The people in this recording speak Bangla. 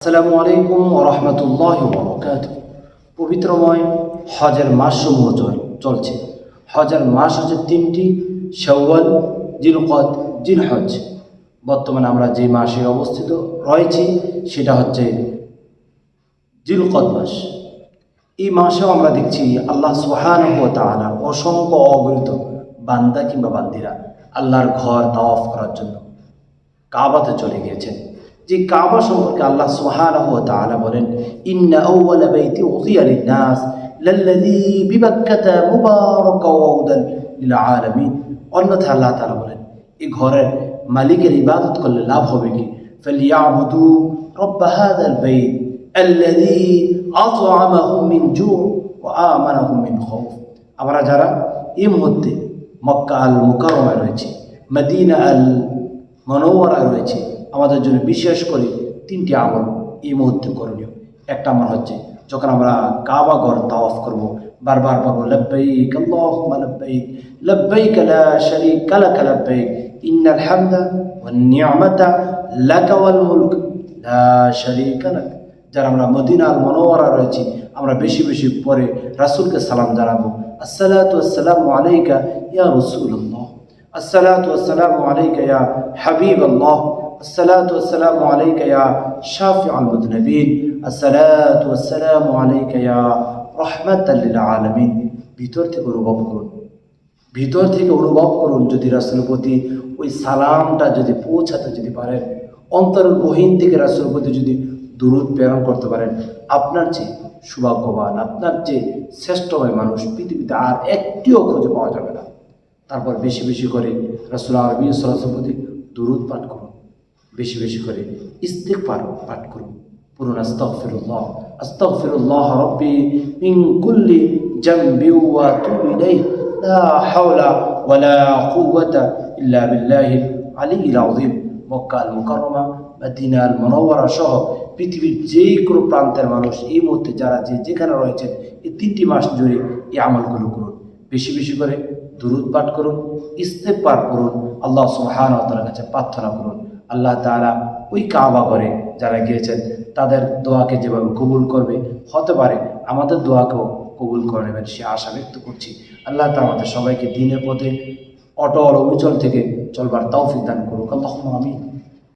আসসালামু আলাইকুম ওয়া রাহমাতুল্লাহি ওয়া বারাকাতুহু। পবিত্রময় হজের মাসসমূহ চলছে। হজের মাস হচ্ছে তিনটি: শাওয়াল, জিলকদ, জিলহজ। বর্তমানে আমরা যে মাসে অবস্থিত রয়েছি সেটা হচ্ছে জিলকদ মাস। এই মাসেও আমরা দেখছি আল্লাহ সুবহানাহু ওয়া তাআলা অসংখ্য অগণিত বান্দা কিংবা বান্দিরা আল্লাহর ঘর তাওয়াফ করার জন্য কাবাতে চলে গিয়েছেন। যে কাবা সম্পর্কে আল্লাহ সুবহানাহু ওয়া তাআলা বলেন, ইন্না আউওয়ালা বাইতি উযিয়া লিন-নাস লাল্লাযী বিবাক্কাতা মুবারাকাও ওয়া হুদাল লিল আলামিন। অন্যথায় আল্লাহ তাআলা বলেন, এই ঘরের মালিকের ইবাদত করলে লাভ হবে কি? ফালিয়াবুদু রাব্বা হাযাল বাইত আল্লাযী আত'আমাহুম মিন জু' ওয়া আমানাহুম মিন খাউফ। আমরা যারা এই মুহূর্তে মক্কা আল মুকাররমায় রয়েছে, মদিনা আল মুনাওয়ারায় রয়েছে, আমাদের জন্য বিশেষ করে তিনটি আমল এই মুহূর্তে করণীয়। একটা আমল হচ্ছে, যখন আমরা কাবা ঘর তাওয়াফ করব, বারবার বলবো লব্বাইক আল্লাহুম্মা লব্বাইক লব্বাইক লা শারীকা লাক লব্বাইক ইন্নাল হামদা ওয়ান নি'মাতা লাকা ওয়াল মুলক লা শারীকা লাক। যারা আমরা মদিনা আল মুনাওয়ারা রয়েছি, আমরা বেশি বেশি পরে রাসূলকে সালাম জানাবো, আসসালাতু ওয়াসসালামু আলাইকা ইয়া রাসূলুল্লাহ, আসসালাতু ওয়াসসালামু আলাইকা ইয়া হাবিবাল্লাহ, আসসালাতু ওয়াসসালামু আলাইকা ইয়া শাফিউল মুযনিবিন, আসসালাতু ওয়াসসালামু আলাইকা ইয়া রাহমাতাল লিল আলামিন। ভিতর থেকে অনুভব করুন, ভিতর থেকে অনুভব করুন, যদি রাসূলের প্রতি ওই সালামটা যদি পৌঁছাতে যদি পারেন, অন্তরের গহীন থেকে রাসূলের প্রতি যদি দুরূদ প্রেরণ করতে পারেন, আপনার চেয়ে সৌভাগ্যবান, আপনার চেয়ে শ্রেষ্ঠময় মানুষ পৃথিবীতে আর একটিও খুঁজে পাওয়া যাবে না। তারপর বেশি বেশি করে রাসূল আরবি সাল্লাল্লাহু আলাইহি ওয়াসাল্লামের প্রতি দুরূদ পাঠ করুন, বেশি বেশি করে ইস্তিগফার পাঠ করুন, পড়ুন আস্তাগফিরুল্লাহ আস্তাগফিরুল্লাহ রাব্বি মিন কুল্লি জামবি ওয়া আতুবু ইলাইহি লা হাওলা ওয়ালা কুওয়াতা ইল্লা বিল্লাহিল আলিয়্যিল আযীম। মক্কা আল মুকাররমা, মদিনা আল মুনাওয়ারা সহ পৃথিবীর যে কোনো প্রান্তের মানুষ এই মুহূর্তে যারা যেখানে রয়েছেন, এই তিনটি মাস জুড়ে এই আমলগুলো করুন। বেশি বেশি করে দুরূদ পাঠ করুন, ইস্তিগফার করুন, আল্লাহ সুবহানাহু ওয়া তাআলার কাছে প্রার্থনা করুন। আল্লাহ তাআলা ওই কাবা ঘরে যারা গিয়েছেন তাদের দোয়াকে যেভাবে কবুল করবে, হতে পারে আমাদের দোয়াকেও কবুল করে নেবেন, সে আশা ব্যক্ত করছি। আল্লাহ তাআলা আমাদের সবাইকে দ্বীনের পথে অটল অবিচল থেকে চলবার তৌফিক দান করুক। আল্লাহুম্মা আমিন।